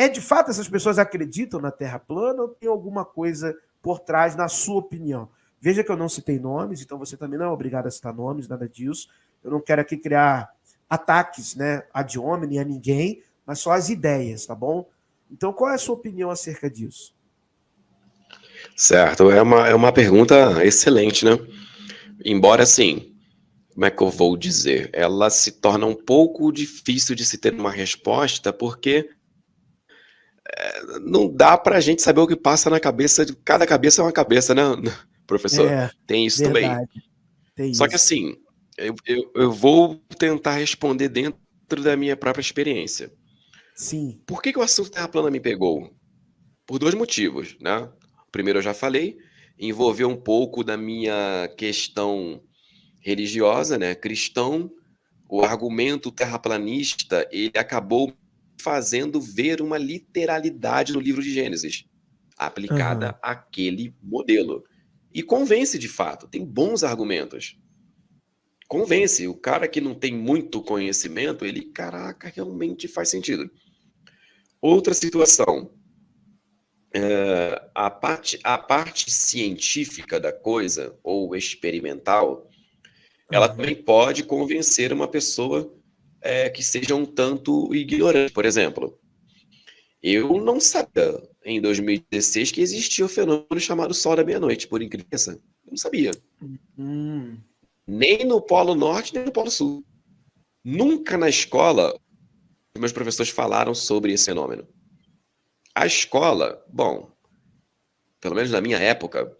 de fato essas pessoas acreditam na Terra plana ou tem alguma coisa por trás, na sua opinião? Veja que eu não citei nomes, então você também não é obrigado a citar nomes, nada disso. Eu não quero aqui criar ataques, né, ad hominem a ninguém, mas só as ideias, tá bom? Então, qual é a sua opinião acerca disso? Certo, é uma pergunta excelente, né? Embora, assim, como é que eu vou dizer? Ela se torna um pouco difícil de se ter uma resposta, porque não dá pra gente saber o que passa na cabeça de cada cabeça é uma cabeça, né, professor? É, Tem isso também. verdade, tem Só que isso. assim, eu vou tentar responder dentro da minha própria experiência. Sim. Por que o assunto Terra plana me pegou? Por 2 motivos, né. O primeiro eu já falei, envolveu um pouco da minha questão religiosa, né, cristão. O argumento terraplanista, ele acabou fazendo ver uma literalidade no livro de Gênesis, Aham. aplicada àquele modelo. E convence de fato, tem bons argumentos. Convence, o cara que não tem muito conhecimento, ele, caraca, realmente faz sentido. Outra situação, a parte científica da coisa, ou experimental, ela Aham. também pode convencer uma pessoa que seja um tanto ignorante. Por exemplo, eu não sabia em 2016 que existia o fenômeno chamado Sol da Meia-Noite, por incrível que pareça. Eu não sabia. Hum. Nem no Polo Norte, nem no Polo Sul. Nunca na escola meus professores falaram sobre esse fenômeno. A escola, bom, pelo menos na minha época,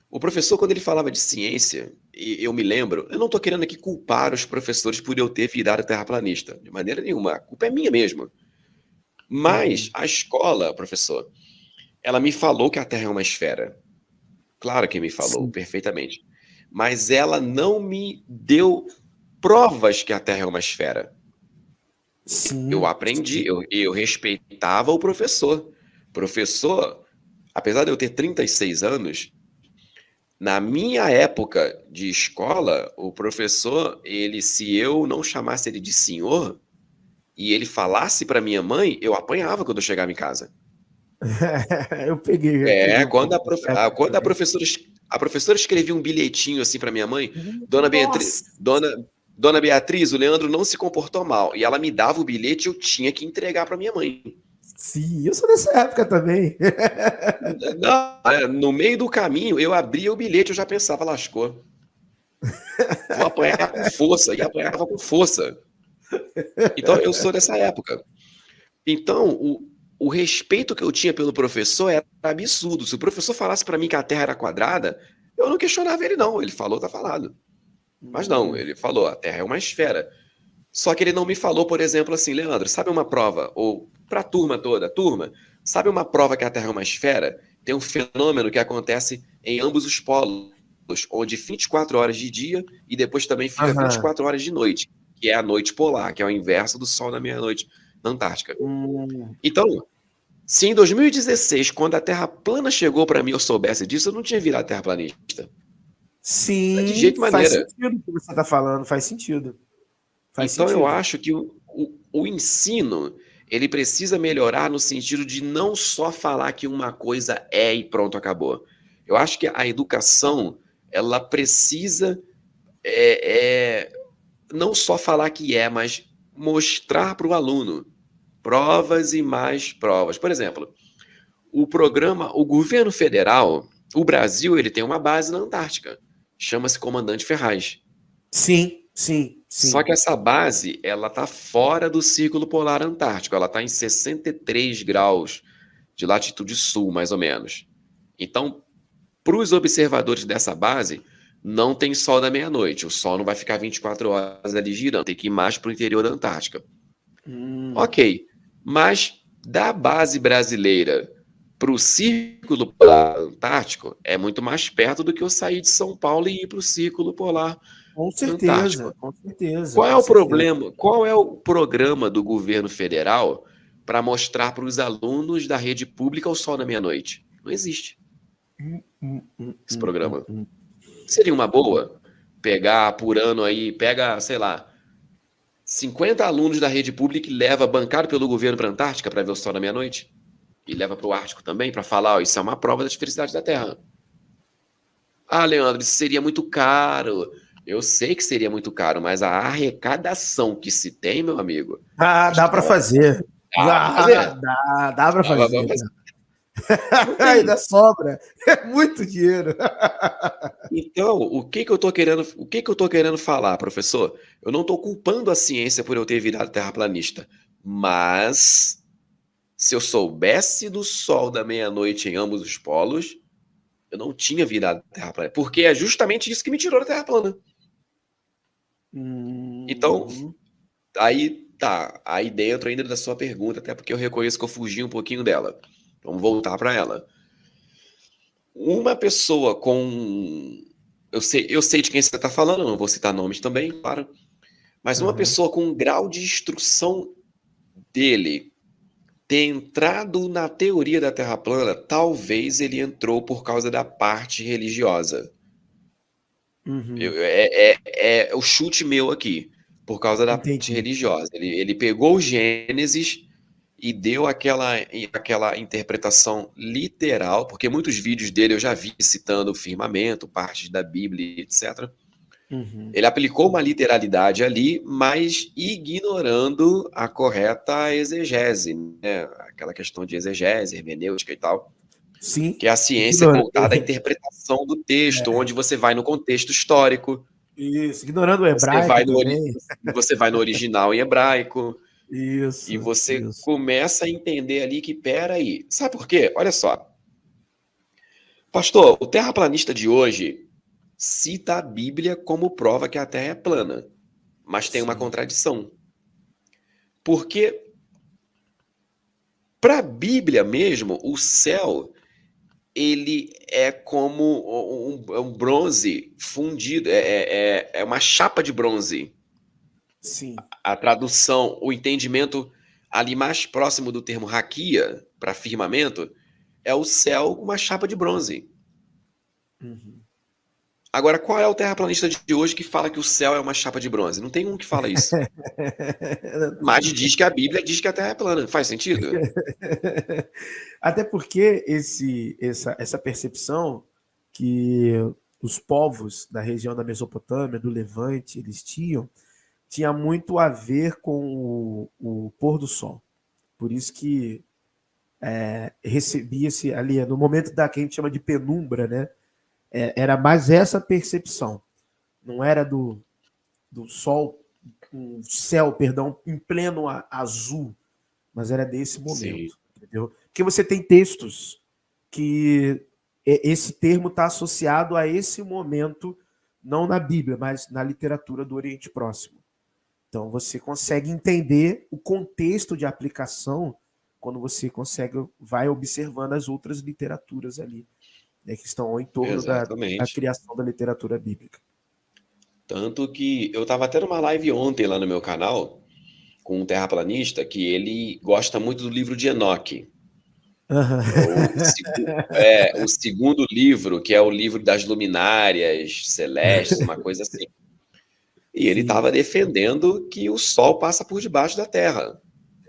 o professor, quando ele falava de ciência, e eu me lembro, eu não estou querendo aqui culpar os professores por eu ter virado terraplanista, de maneira nenhuma, a culpa é minha mesmo. Mas Uhum. a escola, professor, ela me falou que a Terra é uma esfera. Claro que me falou, Sim. perfeitamente. Mas ela não me deu provas que a Terra é uma esfera. Eu Sim. aprendi, Sim. eu respeitava o professor. Professor, apesar de eu ter 36 anos, na minha época de escola, o professor, ele, se eu não chamasse ele de senhor e ele falasse para minha mãe, eu apanhava quando eu chegava em casa. Eu peguei É, um pouco dessa época quando também. a professora escrevia um bilhetinho assim para minha mãe, dona Beatriz, Nossa! dona Beatriz, o Leandro não se comportou mal, e ela me dava o bilhete, eu tinha que entregar para minha mãe. Sim, eu sou dessa época também. Não, no meio do caminho, eu abria o bilhete, eu já pensava, lascou. Vou apanhar com força, e apanhava com força. Então, eu sou dessa época. Então, o respeito que eu tinha pelo professor era absurdo. Se o professor falasse para mim que a Terra era quadrada, eu não questionava ele, não. Ele falou, tá falado. Mas não, Hum. ele falou, a Terra é uma esfera. Só que ele não me falou, por exemplo, assim, Leandro, sabe uma prova, ou para a turma toda, turma, sabe uma prova que a Terra é uma esfera? Tem um fenômeno que acontece em ambos os polos, onde 24 horas de dia e depois também fica Aham. 24 horas de noite, que é a noite polar, que é o inverso do Sol na meia-noite na Antártica. Hum. Então, se em 2016, quando a Terra plana chegou para mim, eu soubesse disso, eu não tinha virado terraplanista. De Sim, jeito e faz maneira. sentido o que você está falando, faz sentido. Faz Então eu sentido. acho que o ensino, ele precisa melhorar no sentido de não só falar que uma coisa é e pronto, acabou. Eu acho que a educação, ela precisa, não só falar que é, mas mostrar para o aluno provas e mais provas. Por exemplo, o governo federal, o Brasil, ele tem uma base na Antártica, chama-se Comandante Ferraz. Sim, sim, Só sim. que essa base, ela tá fora do Círculo Polar Antártico, ela está em 63 graus de latitude sul, mais ou menos. Então, para os observadores dessa base, não tem sol da meia-noite, o sol não vai ficar 24 horas ali girando, tem que ir mais para o interior da Antártica. Hum. Ok, mas da base brasileira para o Círculo Polar Antártico é muito mais perto do que eu sair de São Paulo e ir para o Círculo Polar Com certeza, Antártico. com certeza, Qual é com o certeza. problema? Qual é o programa do governo federal para mostrar para os alunos da rede pública o sol na meia-noite? Não existe esse programa. Seria uma boa pegar por ano aí, pega, sei lá, 50 alunos da rede pública leva, bancado pelo governo, para a Antártica para ver o sol na meia-noite. E leva para o Ártico também para falar, ó, isso é uma prova da esfericidade da Terra. Ah, Leandro, isso seria muito caro. Eu sei que seria muito caro, mas a arrecadação que se tem, meu amigo, acho Dá que para fazer. dá para fazer. Dá para Dá pra fazer. fazer. Não Ainda tem. sobra. É muito dinheiro. Então, o que que eu tô querendo falar, professor? Eu não estou culpando a ciência por eu ter virado terraplanista, mas se eu soubesse do sol da meia-noite em ambos os polos, eu não tinha virado terraplanista, porque é justamente isso que me tirou da Terra plana. Então, aí tá, aí dentro ainda da sua pergunta, até porque eu reconheço que eu fugi um pouquinho dela. Vamos voltar para ela. Uma pessoa com. Eu sei de quem você está falando, não vou citar nomes também, claro. Mas uma pessoa com um grau de instrução dele ter entrado na teoria da Terra plana, talvez ele entrou por causa da parte religiosa. É o chute meu aqui, por causa da parte Entendi. religiosa. Ele pegou o Gênesis e deu aquela interpretação literal, porque muitos vídeos dele eu já vi citando o firmamento, partes da Bíblia, etc. Ele aplicou uma literalidade ali, mas ignorando a correta exegese, né? Aquela questão de exegese, hermenêutica e tal, Sim. que é a ciência voltada à interpretação do texto, onde você vai no contexto histórico. Isso, ignorando o hebraico também. Você vai no original em hebraico, Isso, e você isso. começa a entender ali que, peraí, sabe por quê? Olha só. Pastor, o terraplanista de hoje cita a Bíblia como prova que a Terra é plana, mas tem uma Sim. contradição. Porque para a Bíblia mesmo, o céu ele é como um bronze fundido, é uma chapa de bronze. Sim. A tradução, o entendimento ali mais próximo do termo raquia, para firmamento, é o céu com uma chapa de bronze. Agora, qual é o terraplanista de hoje que fala que o céu é uma chapa de bronze? Não tem um que fala isso. Mas diz que a Bíblia diz que a Terra é plana. Faz sentido? Até porque essa percepção que os povos da região da Mesopotâmia, do Levante, eles tinha muito a ver com o pôr do sol. Por isso que recebia-se ali, no momento da que a gente chama de penumbra, né? Era mais essa percepção. Não era do sol, o céu, perdão, em pleno azul, mas era desse momento. Sim. Entendeu? Porque você tem textos que esse termo está associado a esse momento, não na Bíblia, mas na literatura do Oriente Próximo. Então você consegue entender o contexto de aplicação quando você vai observando as outras literaturas ali, né, que estão em torno da criação da literatura bíblica. Tanto que eu estava até numa live ontem lá no meu canal com um terraplanista que ele gosta muito do livro de Enoque. O segundo livro, que é o livro das luminárias celestes, uma coisa assim. E ele estava defendendo que o Sol passa por debaixo da Terra.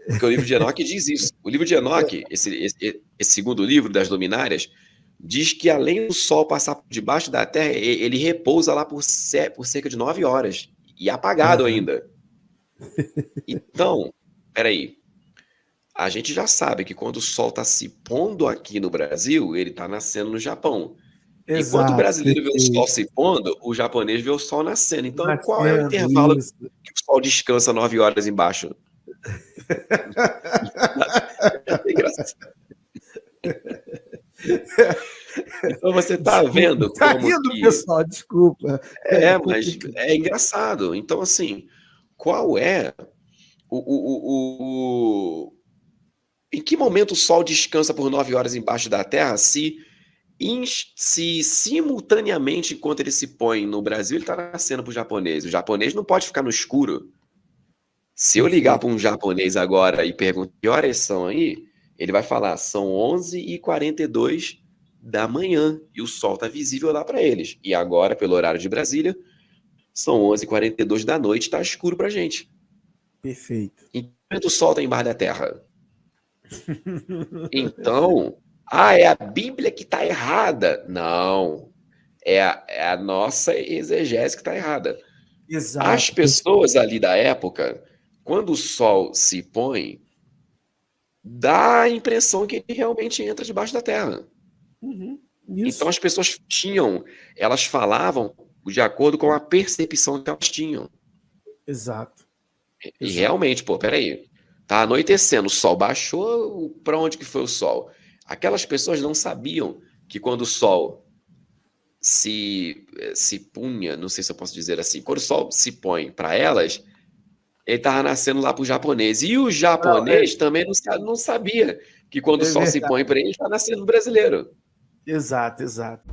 Porque o livro de Enoque diz isso. O livro de Enoque, esse segundo livro das luminárias, diz que além do Sol passar por debaixo da Terra, ele repousa lá por cerca de 9 horas. E apagado ainda. Então, peraí. A gente já sabe que quando o Sol está se pondo aqui no Brasil, ele está nascendo no Japão. Exato, enquanto o brasileiro vê o Sol se pondo, o japonês vê o Sol nascendo. Então, qual é o intervalo que o Sol descansa 9 horas embaixo? É engraçado. Então você está vendo tá como rindo, que... pessoal, desculpa. Mas é engraçado. Então, assim, qual é em que momento o Sol descansa por 9 horas embaixo da Terra se simultaneamente, enquanto ele se põe no Brasil, ele está nascendo para o japonês. O japonês não pode ficar no escuro. Se eu ligar para um japonês agora e perguntar que horas são aí, ele vai falar, são 11h42 da manhã, e o sol está visível lá para eles. E agora, pelo horário de Brasília, são 11h42 da noite, está escuro para a gente. Perfeito. Em que momento o sol está embaixo da terra? Então, é a Bíblia que está errada. Não, é a nossa exegese que está errada. Exato. As pessoas ali da época, quando o sol se põe, dá a impressão que ele realmente entra debaixo da terra. Isso. Então as pessoas elas falavam de acordo com a percepção que elas tinham. Exato. E realmente, peraí, tá anoitecendo, o sol baixou, para onde que foi o sol? Aquelas pessoas não sabiam que quando o sol se punha, não sei se eu posso dizer assim, quando o sol se põe para elas, ele estava nascendo lá para o japonês. E o japonês também não sabia que quando o sol se põe para ele, está nascendo brasileiro. Exato, exato.